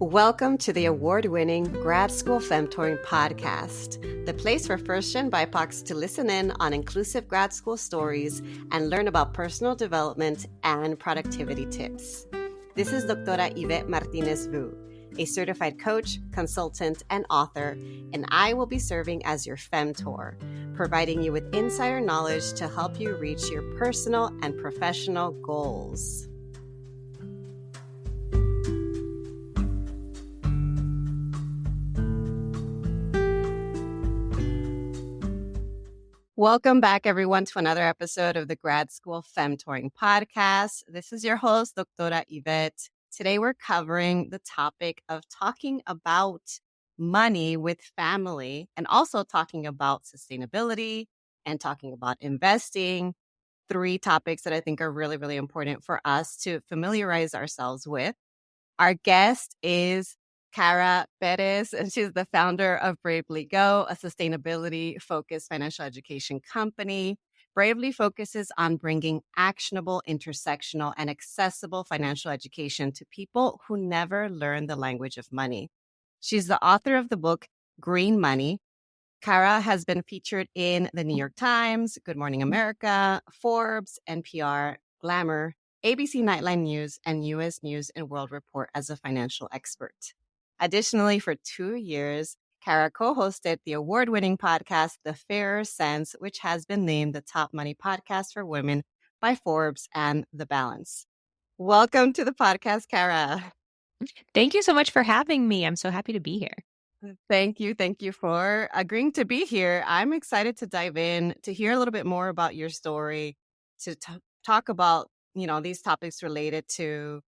Welcome to the award-winning Grad School Femtoring podcast, the place for first-gen BIPOCs to listen in on inclusive grad school stories and learn about personal development and productivity tips. This is Doctora Yvette Martinez-Vu, a certified coach, consultant, and author, and I will be serving as your femtor, providing you with insider knowledge to help you reach your personal and professional goals. Welcome back, everyone, to another episode of the Grad School Femtoring podcast. This is your host, Doctora Yvette. Today, we're covering the topic of talking about money with family and also talking about sustainability and talking about investing. Three topics that I think are really, really important for us to familiarize ourselves with. Our guest is Kara Perez, and she's the founder of Bravely Go, a sustainability-focused financial education company. Bravely focuses on bringing actionable, intersectional, and accessible financial education to people who never learn the language of money. She's the author of the book, Green Money. Kara has been featured in the New York Times, Good Morning America, Forbes, NPR, Glamour, ABC Nightline News, and U.S. News and World Report as a financial expert. Additionally, for 2 years, Kara co-hosted the award-winning podcast, The Fairer Sense, which has been named the top money podcast for women by Forbes and The Balance. Welcome to the podcast, Kara. Thank you so much for having me. I'm so happy to be here. Thank you. Thank you for agreeing to be here. I'm excited to dive in, to hear a little bit more about your story, to talk about, these topics related to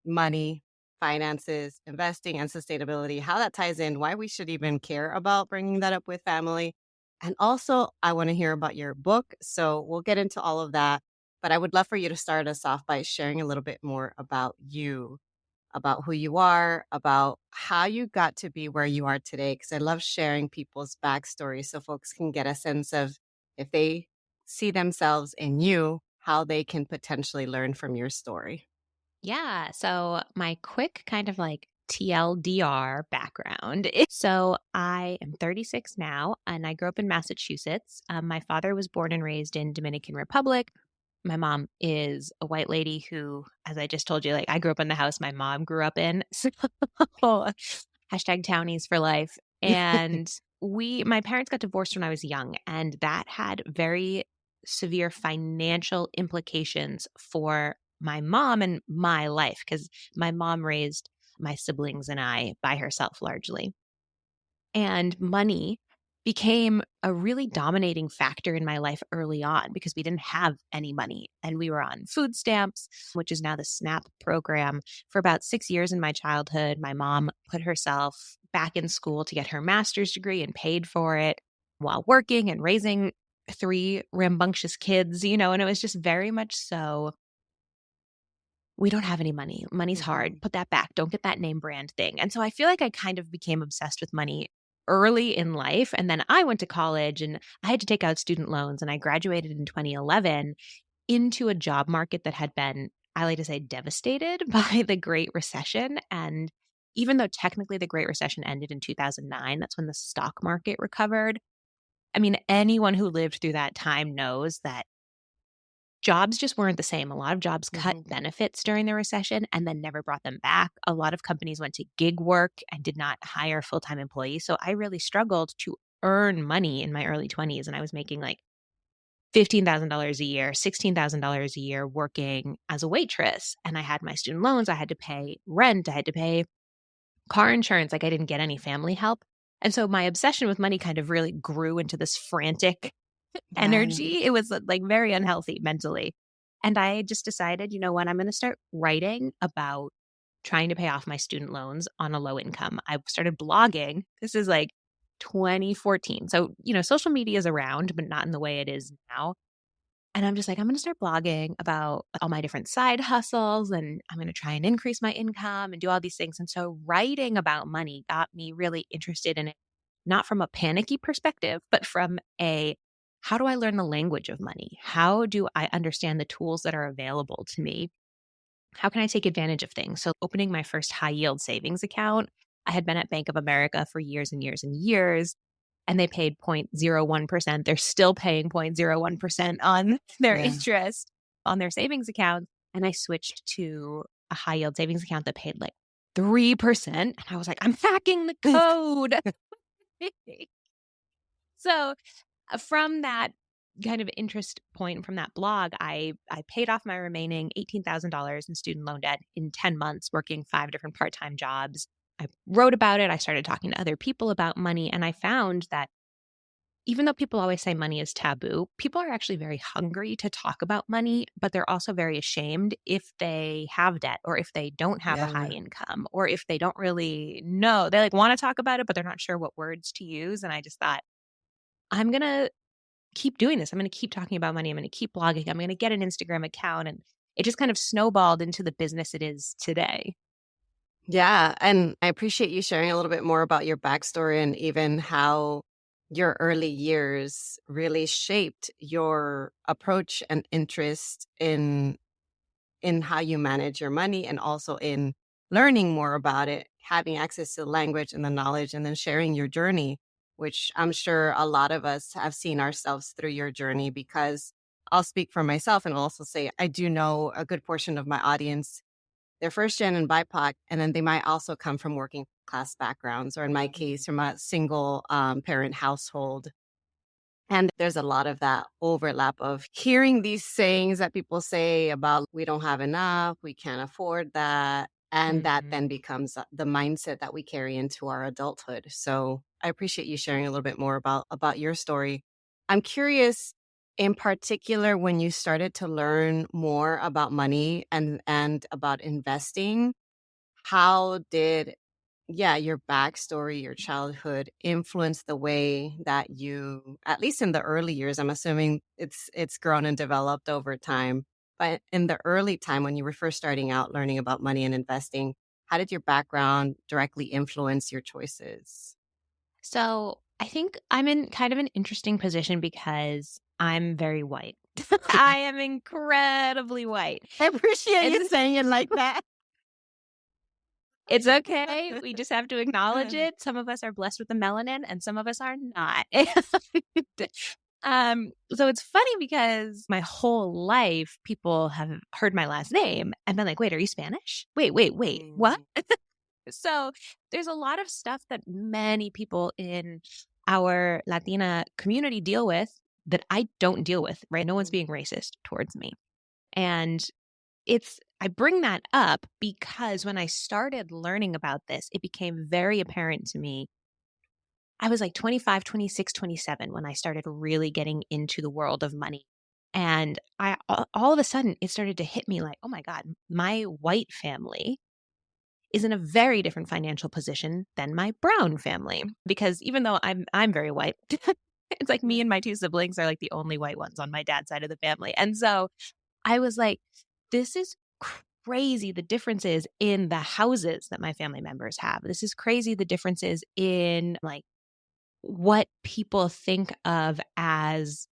money, finances, investing, and sustainability, how that ties in, why we should even care about bringing that up with family. And also, I want to hear about your book. So we'll get into all of that. But I would love for you to start us off by sharing a little bit more about you, about who you are, about how you got to be where you are today. Because I love sharing people's backstories so folks can get a sense of, if they see themselves in you, how they can potentially learn from your story. Yeah. So my quick kind of like TLDR background. So I am 36 now, and I grew up in Massachusetts. My father was born and raised in Dominican Republic. My mom is a white lady who, as I just told you, like I grew up in the house my mom grew up in. So hashtag townies for life. And my parents got divorced when I was young, and that had very severe financial implications for my mom and my life, because my mom raised my siblings and I by herself largely. And money became a really dominating factor in my life early on because we didn't have any money and we were on food stamps, which is now the SNAP program. For about 6 years in my childhood, my mom put herself back in school to get her master's degree and paid for it while working and raising 3 rambunctious kids, and it was just very much so, we don't have any money. Money's hard. Put that back. Don't get that name brand thing. And so I feel like I kind of became obsessed with money early in life. And then I went to college and I had to take out student loans, and I graduated in 2011 into a job market that had been, I like to say, devastated by the Great Recession. And even though technically the Great Recession ended in 2009, that's when the stock market recovered. I mean, anyone who lived through that time knows that jobs just weren't the same. A lot of jobs cut benefits during the recession and then never brought them back. A lot of companies went to gig work and did not hire full-time employees. So I really struggled to earn money in my early 20s. And I was making like $15,000 a year, $16,000 a year working as a waitress. And I had my student loans. I had to pay rent. I had to pay car insurance. Like I didn't get any family help. And so my obsession with money kind of really grew into this frantic energy. It was like very unhealthy mentally. And I just decided, you know what, I'm going to start writing about trying to pay off my student loans on a low income. I started blogging. This is like 2014. So, social media is around, but not in the way it is now. And I'm just like, I'm going to start blogging about all my different side hustles, and I'm going to try and increase my income and do all these things. And so writing about money got me really interested in it, not from a panicky perspective, but from a how do I learn the language of money? How do I understand the tools that are available to me? How can I take advantage of things? So, opening my first high yield savings account, I had been at Bank of America for years and years and years, and they paid 0.01%. They're still paying 0.01% on their Yeah. interest on their savings account. And I switched to a high yield savings account that paid like 3%. And I was like, I'm hacking the code. So, from that kind of interest point from that blog, I paid off my remaining $18,000 in student loan debt in 10 months, working 5 different part-time jobs. I wrote about it. I started talking to other people about money, and I found that even though people always say money is taboo, people are actually very hungry to talk about money, but they're also very ashamed if they have debt or if they don't have a high Yeah. income or if they don't really know. They like want to talk about it, but they're not sure what words to use. And I just thought, I'm going to keep doing this. I'm going to keep talking about money. I'm going to keep blogging. I'm going to get an Instagram account. And it just kind of snowballed into the business it is today. Yeah, and I appreciate you sharing a little bit more about your backstory and even how your early years really shaped your approach and interest in how you manage your money and also in learning more about it, having access to the language and the knowledge, and then sharing your journey, which I'm sure a lot of us have seen ourselves through your journey. Because I'll speak for myself and also say I do know a good portion of my audience, they're first gen and BIPOC, and then they might also come from working class backgrounds, or in my case, from a single parent household. And there's a lot of that overlap of hearing these sayings that people say about we don't have enough, we can't afford that. And that Mhm. then becomes the mindset that we carry into our adulthood. So I appreciate you sharing a little bit more about your story. I'm curious in particular when you started to learn more about money and about investing, how did, yeah, your backstory, your childhood influence the way that you, at least in the early years, I'm assuming it's grown and developed over time, but in the early time when you were first starting out learning about money and investing, how did your background directly influence your choices? So I think I'm in kind of an interesting position because I'm very white. I am incredibly white. I appreciate you It's saying it like that. it's okay. We just have to acknowledge it. Some of us are blessed with the melanin and some of us are not. So it's funny because my whole life people have heard my last name and been like, "Wait, are you Spanish? Wait. What?" Mm, So there's a lot of stuff that many people in our Latina community deal with that I don't deal with, right? No one's being mm, racist towards me. And I bring that up because when I started learning about this, it became very apparent to me. I was like 25, 26, 27 when I started really getting into the world of money. And all of a sudden it started to hit me like, oh my God, my white family is in a very different financial position than my brown family. Because even though I'm very white, it's like me yeah. and my two siblings are like the only white ones on my dad's side of the family. And so I was like, this is crazy the differences in the houses that my family members have. This is crazy the differences in like what people think of as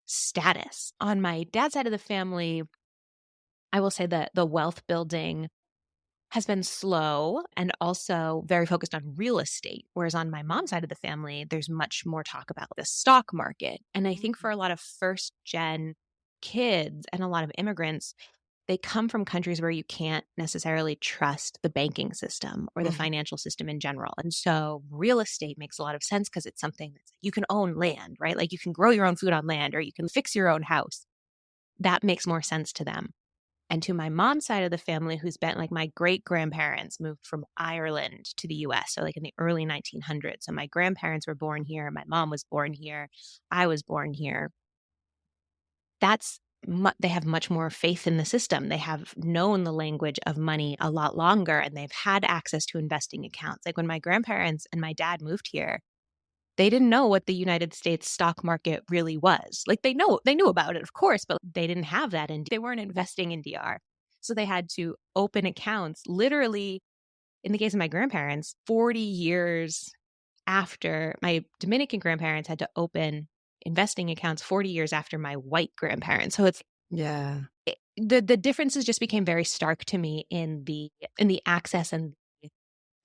status. On my dad's side of the family, I will say that the wealth building has been slow and also very focused on real estate. Whereas on my mom's side of the family, there's much more talk about the stock market. And I think for a lot of first gen kids and a lot of immigrants, they come from countries where you can't necessarily trust the banking system or the Mhm. financial system in general. And so real estate makes a lot of sense because it's something that's you can own land, right? Like you can grow your own food on land or you can fix your own house. That makes more sense to them. And to my mom's side of the family, who's been like my great grandparents moved from Ireland to the US. So, like in the early 1900s. So, my grandparents were born here. My mom was born here. I was born here. They have much more faith in the system. They have known the language of money a lot longer and they've had access to investing accounts. Like when my grandparents and my dad moved here, they didn't know what the United States stock market really was. Like they knew about it, of course, but they didn't have that and they weren't investing in DR. So they had to open accounts literally in the case of my grandparents, 40 years after my Dominican grandparents had to open investing accounts 40 years after my white grandparents. So it's Yeah. the differences just became very stark to me in the access and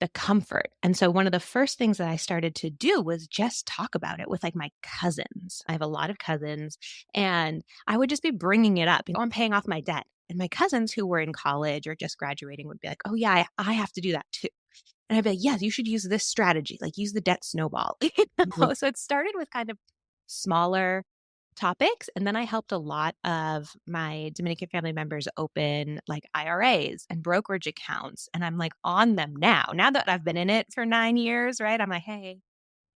the comfort. And so one of the first things that I started to do was just talk about it with like my cousins. I have a lot of cousins and I would just be bringing it up. I'm paying off my debt. And my cousins who were in college or just graduating would be like, oh, yeah, I have to do that too. And I'd be like, yes, you should use this strategy, like use the debt snowball. Mhm. So it started with kind of smaller topics. And then I helped a lot of my Dominican family members open like IRAs and brokerage accounts. And I'm like on them now. Now that I've been in it for 9 years, right? I'm like, hey,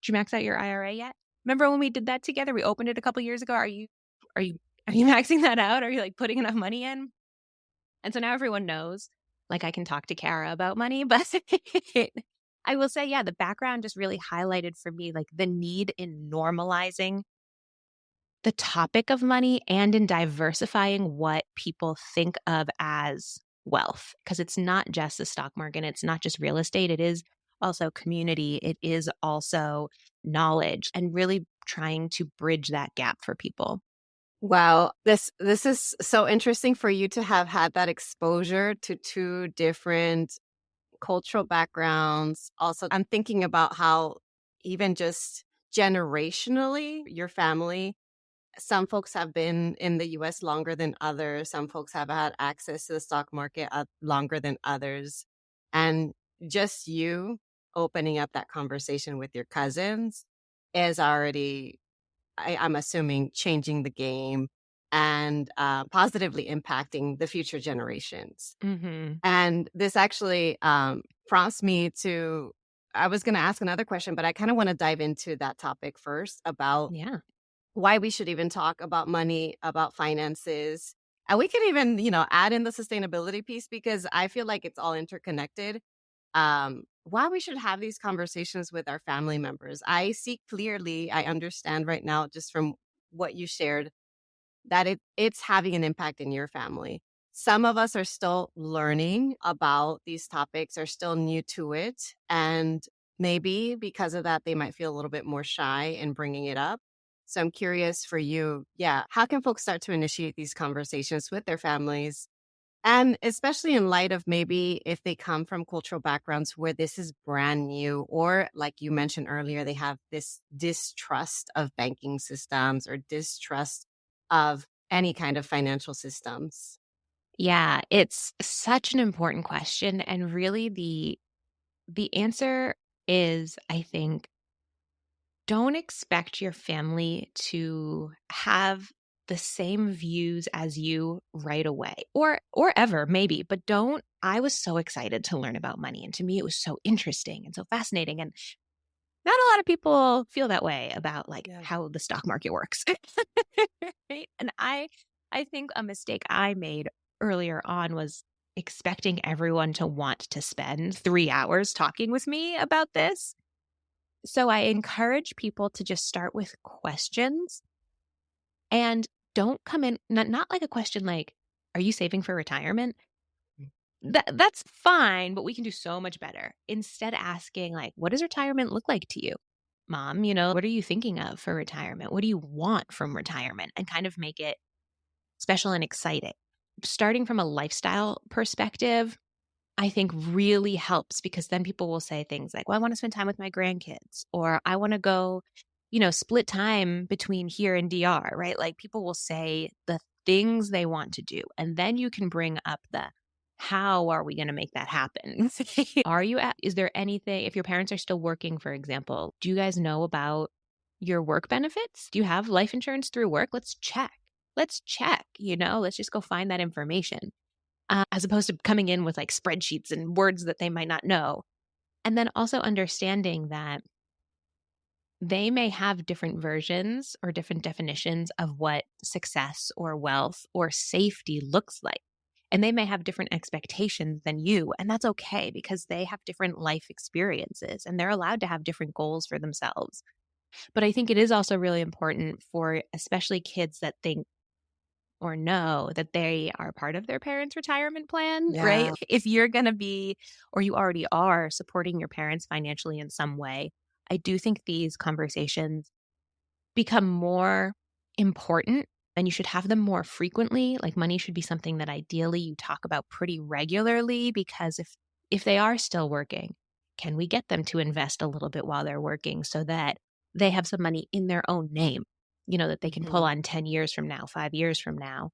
did you max out your IRA yet? Remember when we did that together? We opened it a couple years ago. Are you are you maxing that out? Are you like putting enough money in? And so now everyone knows, like I can talk to Kara about money, but I will say, yeah, the background just really highlighted for me like the need in normalizing the topic of money and in diversifying what people think of as wealth. Because it's not just the stock market, it's not just real estate, it is also community, it is also knowledge, and really trying to bridge that gap for people. Wow, this is so interesting for you to have had that exposure to two different cultural backgrounds. Also, I'm thinking about how even just generationally, your family, some folks have been in the US longer than others. Some folks have had access to the stock market longer than others. And just you opening up that conversation with your cousins is already, I'm assuming, changing the game and positively impacting the future generations. Mhm. And this actually prompts me to, I was going to ask another question, but I kind of want to dive into that topic first about Yeah. why we should even talk about money, about finances. And we can even, add in the sustainability piece because I feel like it's all interconnected. Why we should have these conversations with our family members. I see clearly, I understand right now, just from what you shared, that it's having an impact in your family. Some of us are still learning about these topics, are still new to it, and maybe because of that, they might feel a little bit more shy in bringing it up. So I'm curious for you, yeah, how can folks start to initiate these conversations with their families? And especially in light of maybe if they come from cultural backgrounds where this is brand new, or like you mentioned earlier, they have this distrust of banking systems or distrust of any kind of financial systems. Yeah, it's such an important question, and really the answer is, I think, don't expect your family to have the same views as you right away or ever maybe, but don't I was so excited to learn about money, and to me it was so interesting and so fascinating, and not a lot of people feel that way about like Yeah. how the stock market works. Right? And I think a mistake I made earlier on was expecting everyone to want to spend 3 hours talking with me about this. So I encourage people to just start with questions and don't come in not like a question like, "Are you saving for retirement?" That's fine, but we can do so much better. Instead asking like, "What does retirement look like to you? Mom, what are you thinking of for retirement? What do you want from retirement?" And kind of make it special and exciting. Starting from a lifestyle perspective, I think really helps because then people will say things like, well, I want to spend time with my grandkids, or I want to go, split time between here and DR, right? Like people will say the things they want to do. And then you can bring up the how are we going to make that happen? Is there anything, if your parents are still working, for example, do you guys know about your work benefits? Do you have life insurance through work? Let's check. Let's check, let's just go find that information as opposed to coming in with like spreadsheets and words that they might not know. And then also understanding that they may have different versions or different definitions of what success or wealth or safety looks like. And they may have different expectations than you. And that's okay because they have different life experiences and they're allowed to have different goals for themselves. But I think it is also really important for especially kids that think or know that they are part of their parents' retirement plan, right? Yeah. If you're going to be, or you already are supporting your parents financially in some way, I do think these conversations become more important, and you should have them more frequently. Like money should be something that ideally you talk about pretty regularly, because if they are still working, can we get them to invest a little bit while they're working so that they have some money in their own name, that they can pull Mhm. on 10 years from now, 5 years from now?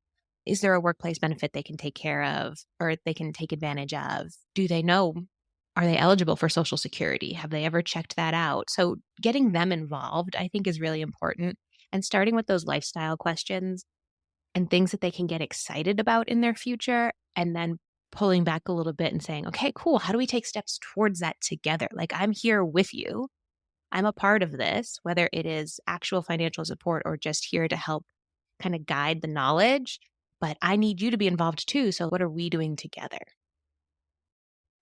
Is there a workplace benefit they can take care of or they can take advantage of? Do they know, are they eligible for Social Security? Have they ever checked that out? So getting them involved, I think, is really important. And starting with those lifestyle questions and things that they can get excited about in their future, and then pulling back a little bit and saying, okay, cool. How do we take steps towards that together? Like, I'm here with you. I'm a part of this, whether it is actual financial support or just here to help kind of guide the knowledge. But I need you to be involved too. So, what are we doing together?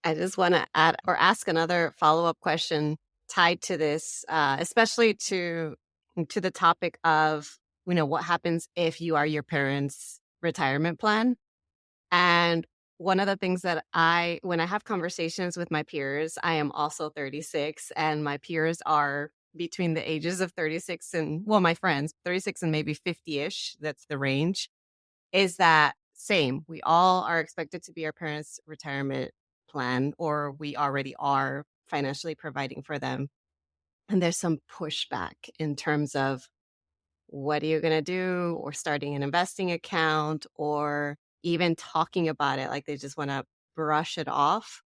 I just want to add or ask another follow-up question tied to this, especially to the topic of, what happens if you are your parents' retirement plan. And one of the things that when I have conversations with my peers, I am also 36, and my peers are between the ages of 36 and, well, my friends, 36 and maybe 50-ish. That's the range. Is that same? We all are expected to be our parents' retirement plan, or we already are financially providing for them. And there's some pushback in terms of, what are you going to do, or starting an investing account, or even talking about it. Like they just want to brush it off.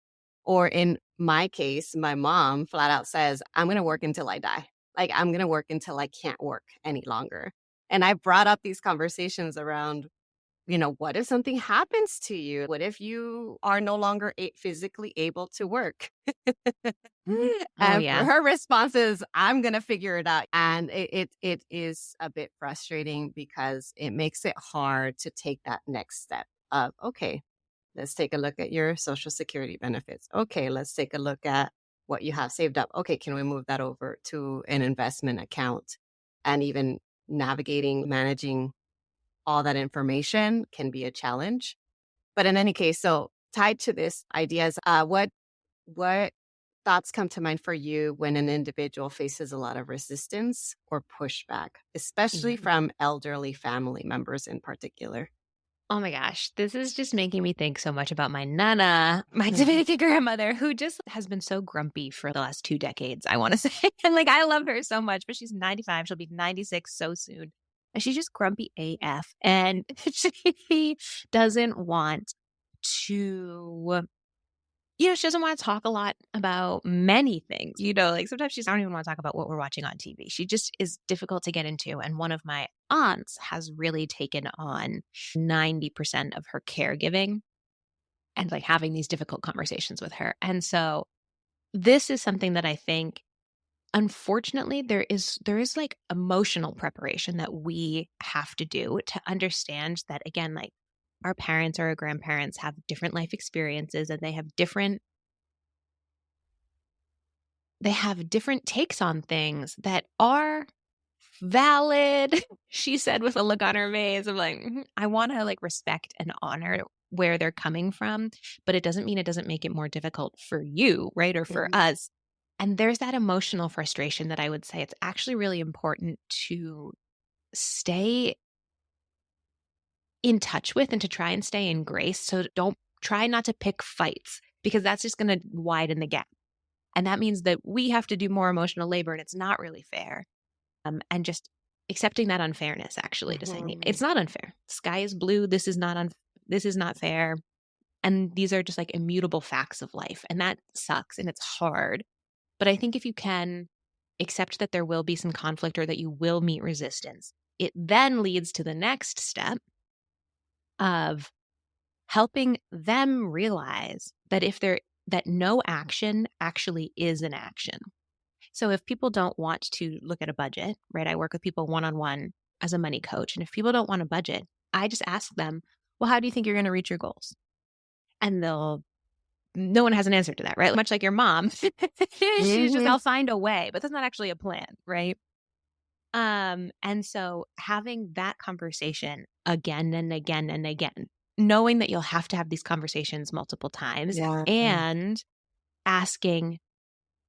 Or in my case, my mom flat out says, I'm going to work until I die. Like I'm going to work until I can't work any longer. And I brought up these conversations around, what if something happens to you? What if you are no longer physically able to work? Oh, And for yeah. her response is, I'm going to figure it out. And it is a bit frustrating because it makes it hard to take that next step of, okay, let's take a look at your Social Security benefits. Okay, let's take a look at what you have saved up. Okay, can we move that over to an investment account? And even navigating, managing all that information can be a challenge. But in any case, so tied to this idea is, what thoughts come to mind for you when an individual faces a lot of resistance or pushback, especially Yeah. from elderly family members in particular? Oh my gosh, this is just making me think so much about my nana, my Dominican grandmother, who just has been so grumpy for the last 2 decades, I wanna say. And, like, I love her so much, but she's 95, she'll be 96 so soon. And she's just grumpy AF, and she doesn't want to, she doesn't wanna talk a lot about many things, like, sometimes she don't even wanna talk about what we're watching on TV. She just is difficult to get into, and one of my aunts has really taken on 90% of her caregiving and, like, having these difficult conversations with her, and so this is something that I think, unfortunately, there is, like, emotional preparation that we have to do to understand that, again, like, our parents or our grandparents have different life experiences, and they have different takes on things that are valid. She said with a look on her face of like, "Mhm, I want to like respect and honor where they're coming from, but it doesn't mean it doesn't make it more difficult for you, right? Or for Mhm. us." And there's that emotional frustration that I would say it's actually really important to stay in touch with and to try and stay in grace. So don't try not to pick fights, because that's just going to widen the gap. And that means that we have to do more emotional labor, and it's not really fair. And just accepting that unfairness, actually, to saying Mhm. it's not unfair. Sky is blue. This is not fair. And these are just like immutable facts of life. And that sucks and it's hard. But I think if you can accept that there will be some conflict or that you will meet resistance, it then leads to the next step of helping them realize that that no action actually is an action. So if people don't want to look at a budget, right? I work with people one on one as a money coach. And if people don't want a budget, I just ask them, well, how do you think you're going to reach your goals? And no one has an answer to that, right? Much like your mom. She's just, Mhm. I'll find a way, but that's not actually a plan, right? And so having that conversation again and again and again, knowing that you'll have to have these conversations multiple times, Yeah. and asking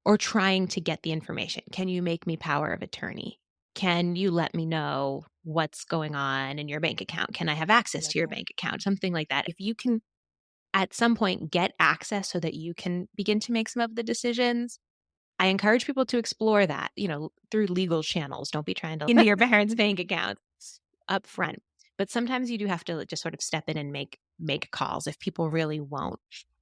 or trying to get the information. Can you make me power of attorney? Can you let me know what's going on in your bank account? Can I have access to your Okay. bank account? Something like that. If you can at some point get access so that you can begin to make some of the decisions, I encourage people to explore that, through legal channels. Don't be trying to into your parents' bank account up front. But sometimes you do have to just sort of step in and make calls if people really won't.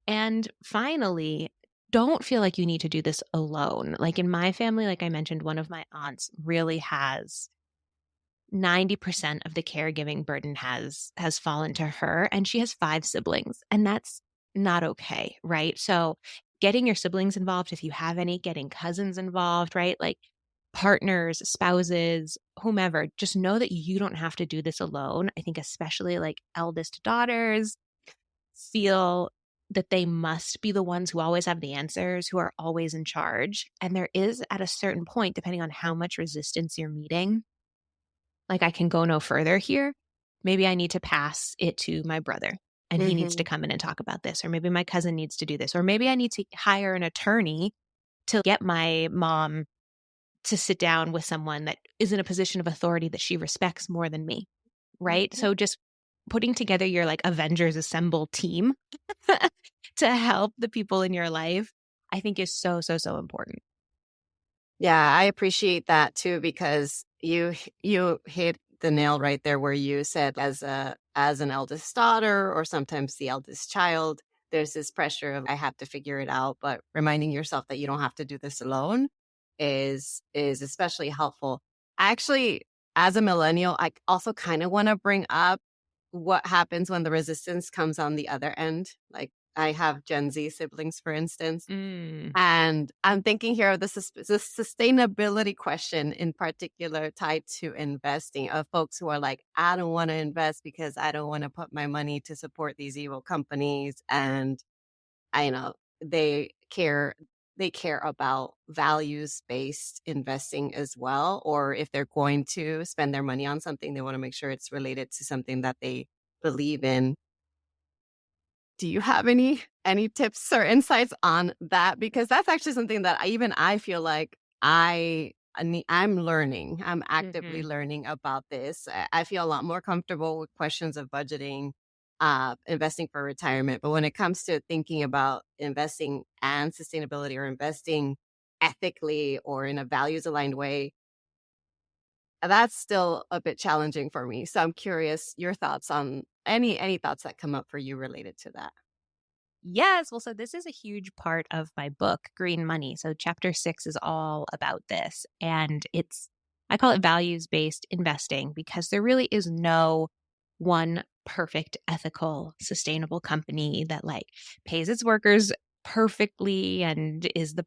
And finally, don't feel like you need to do this alone. Like in my family, like I mentioned, one of my aunts really has 90% of the caregiving burden has fallen to her, and she has 5 siblings, and that's not okay, right? So, getting your siblings involved if you have any, getting cousins involved, right? Like partners, spouses, whomever, just know that you don't have to do this alone. I think especially like eldest daughters feel that they must be the ones who always have the answers, who are always in charge, and there is at a certain point, depending on how much resistance you're meeting, like, I can go no further here. Maybe I need to pass it to my brother and he needs to Mhm. come in and talk about this, or maybe my cousin needs to do this, or maybe I need to hire an attorney to get my mom to sit down with someone that is in a position of authority that she respects more than me, right? Mhm. So just putting together your like Avengers Assemble team to help the people in your life, I think is so, so, so important. Yeah, I appreciate that too because you hit the nail right there where you said as an eldest daughter or sometimes the eldest child, there's this pressure of I have to figure it out, but reminding yourself that you don't have to do this alone is especially helpful. Actually, as a millennial, I also kind of want to bring up what happens when the resistance comes on the other end. Like I have Gen Z siblings, for instance, Mm. and I'm thinking here of the sustainability question in particular tied to investing of folks who are like, I don't want to invest because I don't want to put my money to support these evil companies. And I know they care they care about values based investing as well. Or if they're going to spend their money on something, they want to make sure it's related to something that they believe in. Do you have any tips or insights on that? Because that's actually something that I feel like I'm learning. I'm actively Mhm. learning about this. I feel a lot more comfortable with questions of budgeting, investing for retirement. But when it comes to thinking about investing and sustainability or investing ethically or in a values aligned way, that's still a bit challenging for me. So I'm curious your thoughts on any thoughts that come up for you related to that. Yes. Well, so this is a huge part of my book, Green Money. So, chapter 6 is all about this. And I call it values based investing because there really is no one perfect, ethical, sustainable company that like pays its workers perfectly and has the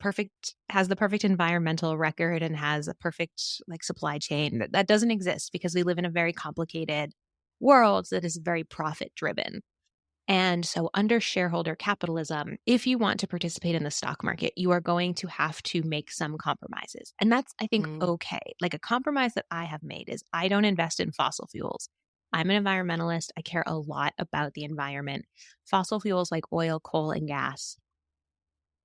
perfect environmental record and has a perfect like supply chain. That doesn't exist because we live in a very complicated world that is very profit driven. And so, under shareholder capitalism, if you want to participate in the stock market, you are going to have to make some compromises. And that's, I think, Mm, okay. Like a compromise that I have made is I don't invest in fossil fuels. I'm an environmentalist. I care a lot about the environment. Fossil fuels like oil, coal, and gas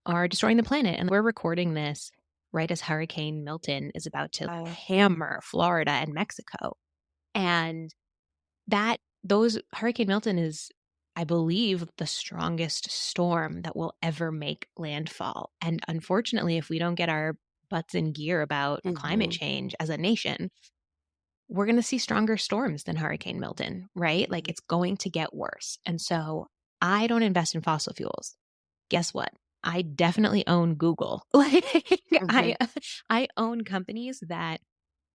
are destroying the planet. And we're recording this right as Hurricane Milton is about to hammer Florida and Mexico. And that those Hurricane Milton is, I believe, the strongest storm that will ever make landfall. And unfortunately, if we don't get our butts in gear about climate mhm, change as a nation, we're going to see stronger storms than Hurricane Milton, right? Like mhm, it's going to get worse. And so I don't invest in fossil fuels. Guess what? I definitely own Google. Like mhm, I own companies that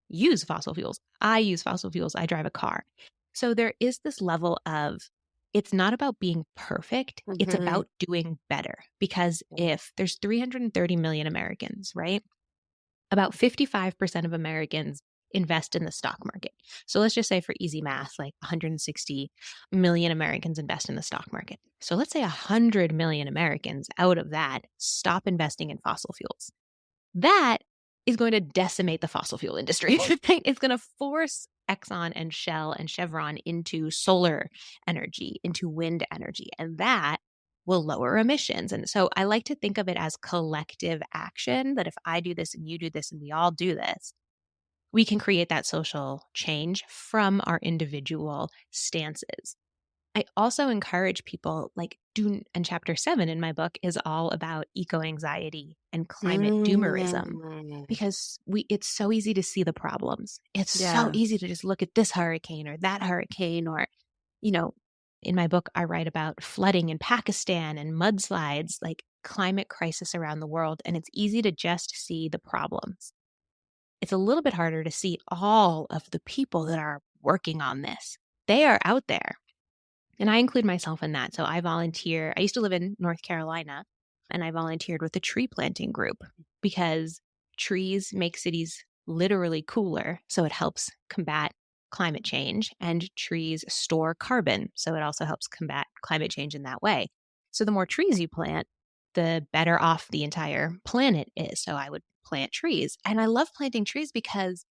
use fossil fuels. I use fossil fuels. I drive a car. So there is this level of it's not about being perfect, it's mhm, about doing better. Because if there's 330 million Americans, right? About 55% of Americans invest in the stock market. So let's just say for easy math, like 160 million Americans invest in the stock market. So let's say 100 million Americans out of that stop investing in fossil fuels. That is going to decimate the fossil fuel industry. Right? It's going to force Exxon and Shell and Chevron into solar energy, into wind energy, and that will lower emissions. And so I like to think of it as collective action that if I do this and you do this and we all do this, we can create that social change from our individual stances. I also encourage people like do and chapter 7 in my book is all about eco anxiety and climate doomerism Mm, because it's so easy to see the problems. It's so yeah. easy to just look at this hurricane or that hurricane or you know, in my book I write about flooding in Pakistan and mudslides, like climate crisis around the world, and it's easy to just see the problems. It's a little bit harder to see all of the people that are working on this. They are out there and I include myself in that. So I volunteer. I used to live in North Carolina and I volunteered with a tree planting group because trees make cities literally cooler. So it helps combat climate change, and trees store carbon. So it also helps combat climate change in that way. So the more trees you plant, the better off the entire planet is. So I would plant trees. And I love planting trees because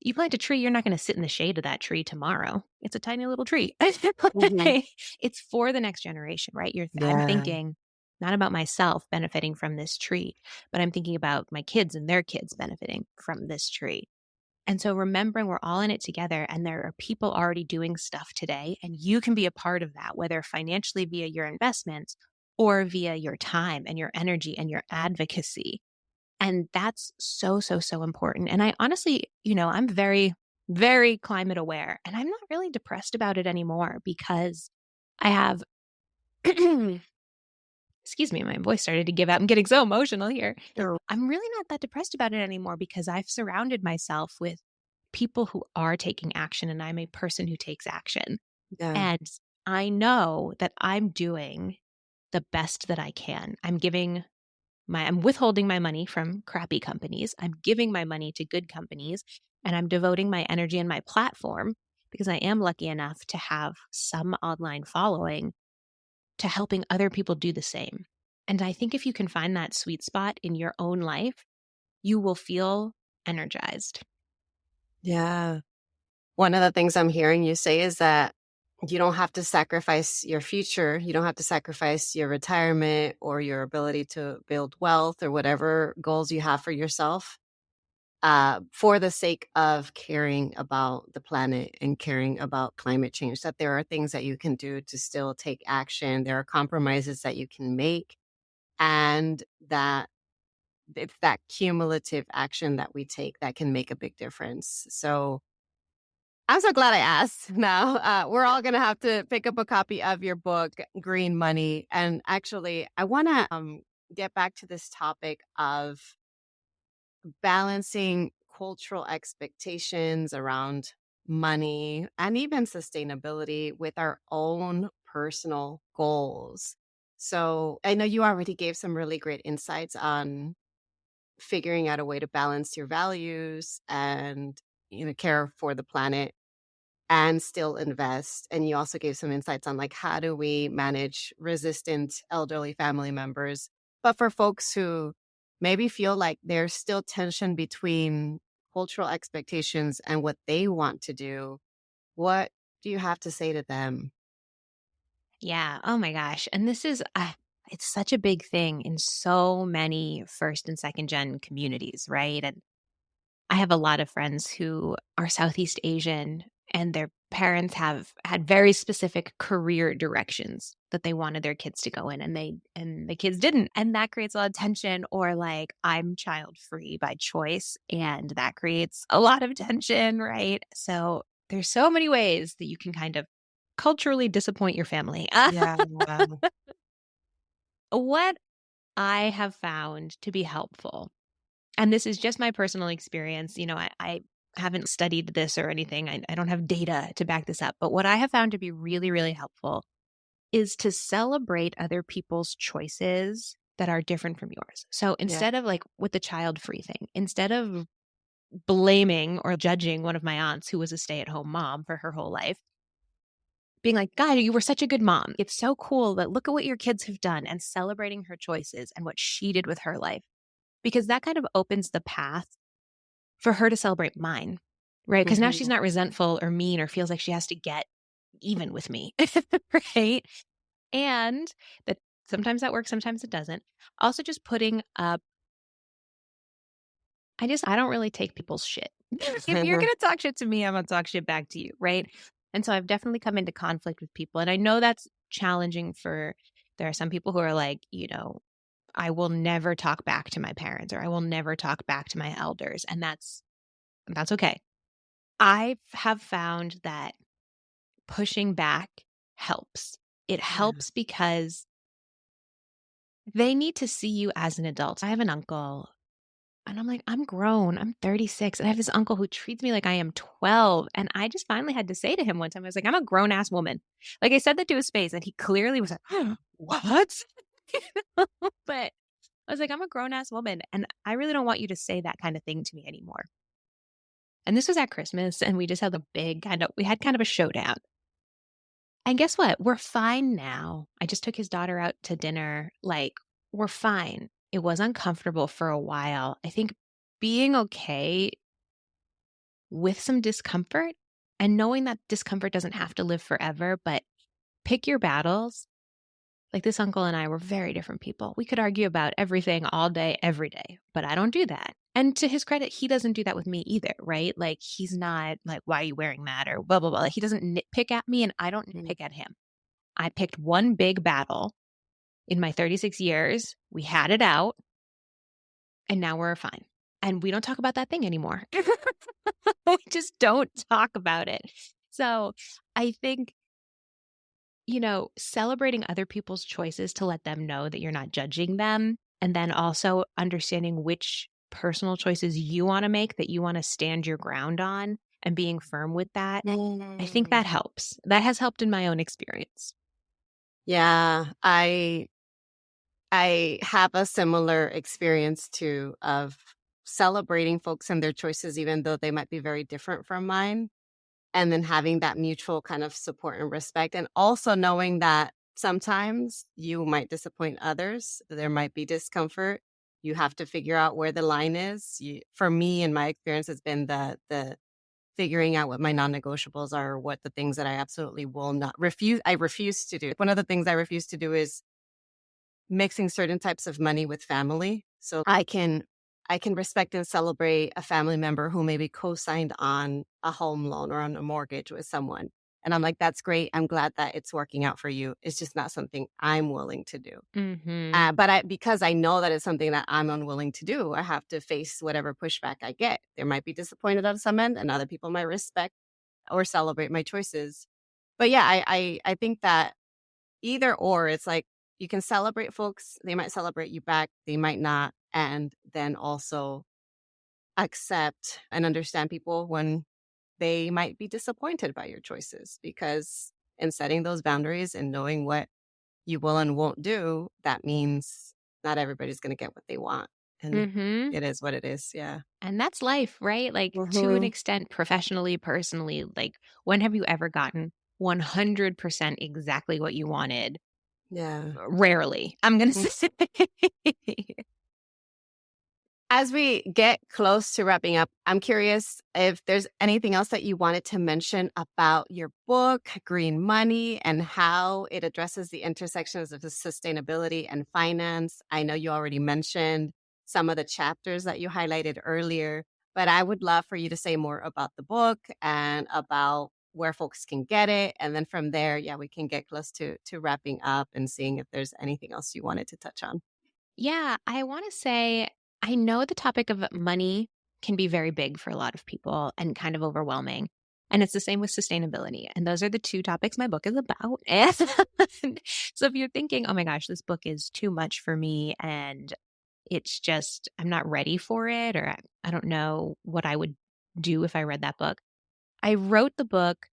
you plant a tree, you're not gonna sit in the shade of that tree tomorrow. It's a tiny little tree. Mhm. It's for the next generation, right? I'm Yeah. thinking not about myself benefiting from this tree, but I'm thinking about my kids and their kids benefiting from this tree. And so remembering we're all in it together and there are people already doing stuff today, and you can be a part of that, whether financially via your investments or via your time and your energy and your advocacy. And that's so, so, so important. And I honestly, I'm very, very climate aware and I'm not really depressed about it anymore because I have, excuse me, my voice started to give out. I'm getting so emotional here. Sure. I'm really not that depressed about it anymore because I've surrounded myself with people who are taking action and I'm a person who takes action. Yeah. And I know that I'm doing the best that I can. I'm withholding my money from crappy companies. I'm giving my money to good companies and I'm devoting my energy and my platform because I am lucky enough to have some online following to helping other people do the same. And I think if you can find that sweet spot in your own life, you will feel energized. Yeah. One of the things I'm hearing you say is that you don't have to sacrifice your future. You don't have to sacrifice your retirement or your ability to build wealth or whatever goals you have for yourself, for the sake of caring about the planet and caring about climate change. That there are things that you can do to still take action. There are compromises that you can make, and that it's that cumulative action that we take that can make a big difference. So I'm so glad I asked. Now, we're all going to have to pick up a copy of your book, Green Money. And actually, I want to get back to this topic of balancing cultural expectations around money and even sustainability with our own personal goals. So I know you already gave some really great insights on figuring out a way to balance your values and care for the planet and still invest. And you also gave some insights on like how do we manage resistant elderly family members. But for folks who maybe feel like there's still tension between cultural expectations and what they want to do, what do you have to say to them? Yeah. Oh my gosh. And it's such a big thing in so many first and second gen communities, right? And I have a lot of friends who are Southeast Asian and their parents have had very specific career directions that they wanted their kids to go in and the kids didn't. And that creates a lot of tension or like I'm child free by choice and that creates a lot of tension, right? So there's so many ways that you can kind of culturally disappoint your family. Yeah. What I have found to be helpful, and this is just my personal experience, I haven't studied this or anything. I don't have data to back this up. But what I have found to be really, really helpful is to celebrate other people's choices that are different from yours. So Yeah. instead of like with the child free thing, instead of blaming or judging one of my aunts who was a stay at home mom for her whole life, being like, God, you were such a good mom. It's so cool that look at what your kids have done and celebrating her choices and what she did with her life. Because that kind of opens the path for her to celebrate mine, right? Because now she's Mhm. not resentful or mean or feels like she has to get even with me, right? And that sometimes that works, sometimes it doesn't. Also, just putting up, I don't really take people's shit. If you're going to talk shit to me, I'm going to talk shit back to you. Right. And so I've definitely come into conflict with people. And I know that's challenging there are some people who are like, I will never talk back to my parents or I will never talk back to my elders. And that's okay. I have found that pushing back helps. It Yeah. helps because they need to see you as an adult. I have an uncle and I'm like, I'm grown. I'm 36. And I have this uncle who treats me like I am 12. And I just finally had to say to him one time, I was like, I'm a grown ass woman. Like I said that to his face and he clearly was like, what? But I was like, I'm a grown ass woman. And I really don't want you to say that kind of thing to me anymore. And this was at Christmas and we just had we had kind of a showdown. And guess what? We're fine now. I just took his daughter out to dinner. Like, we're fine. It was uncomfortable for a while. I think being okay with some discomfort and knowing that discomfort doesn't have to live forever, but pick your battles. Like this uncle and I were very different people. We could argue about everything all day, every day, but I don't do that. And to his credit, he doesn't do that with me either, right? Like he's not like, why are you wearing that or blah, blah, blah. Like, he doesn't nitpick at me and I don't Mm. nitpick at him. I picked one big battle in my 36 years. We had it out and now we're fine. And we don't talk about that thing anymore. We just don't talk about it. So I think, celebrating other people's choices to let them know that you're not judging them. And then also understanding which personal choices you want to make that you want to stand your ground on and being firm with that. I think Yay. that helps. That has helped in my own experience. Yeah, I have a similar experience too of celebrating folks and their choices, even though they might be very different from mine. And then having that mutual kind of support and respect. And also knowing that sometimes you might disappoint others. There might be discomfort. You have to figure out where the line is. For me, in my experience, has been the figuring out what my non-negotiables are, or what the things that I absolutely will not refuse. I refuse to do. One of the things I refuse to do is mixing certain types of money with family. So I can respect and celebrate a family member who maybe co-signed on a home loan or on a mortgage with someone. And I'm like, that's great. I'm glad that it's working out for you. It's just not something I'm willing to do. Mhm. Because I know that it's something that I'm unwilling to do, I have to face whatever pushback I get. There might be disappointed on some end, and other people might respect or celebrate my choices. But yeah, I think that either or, it's like you can celebrate folks, they might celebrate you back, they might not, and then also accept and understand people when they might be disappointed by your choices, because in setting those boundaries and knowing what you will and won't do, that means not everybody's going to get what they want. And Mhm. it is what it is. Yeah. And that's life, right? Like to an Hmm. extent, professionally, personally, like when have you ever gotten 100% exactly what you wanted? Yeah. Rarely. I'm going to say. As we get close to wrapping up, I'm curious if there's anything else that you wanted to mention about your book, Green Money, and how it addresses the intersections of the sustainability and finance. I know you already mentioned some of the chapters that you highlighted earlier, but I would love for you to say more about the book and about where folks can get it. And then from there, yeah, we can get close to wrapping up and seeing if there's anything else you wanted to touch on. Yeah, I want to say I know the topic of money can be very big for a lot of people and kind of overwhelming. And it's the same with sustainability. And those are the two topics my book is about. And so if you're thinking, oh my gosh, this book is too much for me and it's just, I'm not ready for it, or I don't know what I would do if I read that book. I wrote the book,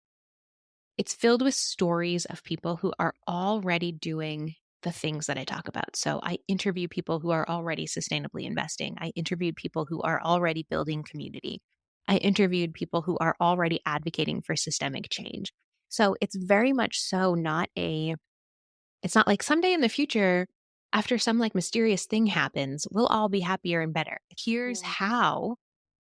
it's filled with stories of people who are already doing the things that I talk about. So I interview people who are already sustainably investing. I interviewed people who are already building community. I interviewed people who are already advocating for systemic change. So it's very much so it's not like someday in the future, after some like mysterious thing happens, we'll all be happier and better. Here's Yeah. how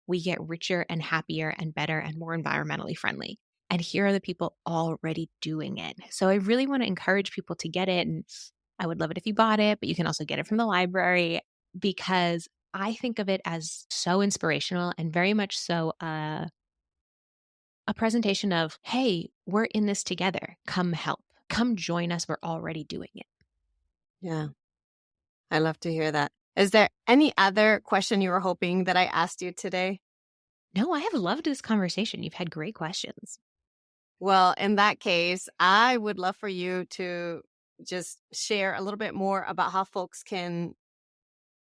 we get richer and happier and better and more environmentally friendly. And here are the people already doing it. So I really want to encourage people to get it. And I would love it if you bought it, but you can also get it from the library because I think of it as so inspirational and very much so a presentation of, hey, we're in this together. Come help. Come join us. We're already doing it. Yeah, I love to hear that. Is there any other question you were hoping that I asked you today? No, I have loved this conversation. You've had great questions. Well, in that case, I would love for you to just share a little bit more about how folks can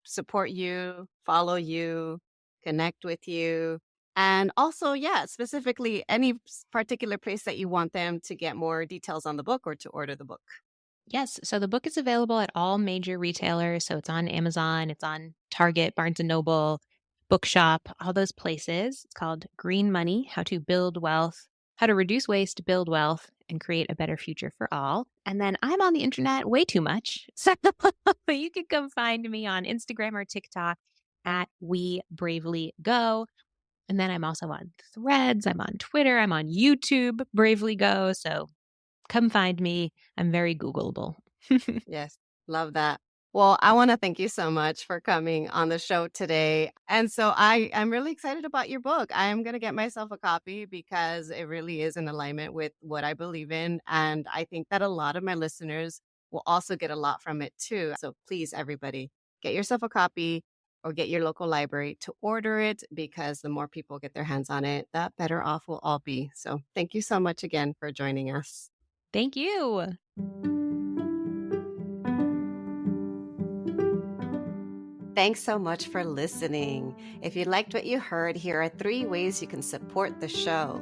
support you, follow you, connect with you. And also, yeah, specifically any particular place that you want them to get more details on the book or to order the book. Yes. So the book is available at all major retailers. So it's on Amazon, it's on Target, Barnes and Noble, Bookshop, all those places. It's called Green Money: How to Build Wealth, How to Reduce Waste, Build Wealth, and Create a Better Future for All. And then I'm on the internet way too much. So but you can come find me on Instagram or TikTok at We Bravely Go. And then I'm also on Threads, I'm on Twitter, I'm on YouTube, Bravely Go. So come find me. I'm very Googleable. Yes, love that. Well, I want to thank you so much for coming on the show today. And so I'm really excited about your book. I am going to get myself a copy because it really is in alignment with what I believe in. And I think that a lot of my listeners will also get a lot from it too. So please, everybody, get yourself a copy or get your local library to order it because the more people get their hands on it, the better off we'll all be. So thank you so much again for joining us. Thank you. Thanks so much for listening. If you liked what you heard, here are 3 ways you can support the show.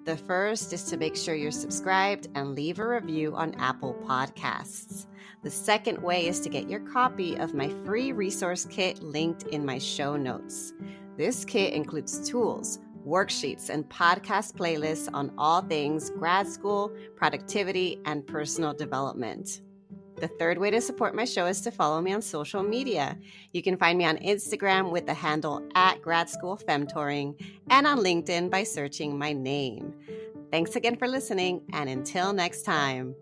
The first is to make sure you're subscribed and leave a review on Apple Podcasts. The second way is to get your copy of my free resource kit linked in my show notes. This kit includes tools, worksheets, and podcast playlists on all things grad school, productivity, and personal development. The third way to support my show is to follow me on social media. You can find me on Instagram with the handle @GradSchoolFemtoring and on LinkedIn by searching my name. Thanks again for listening, and until next time.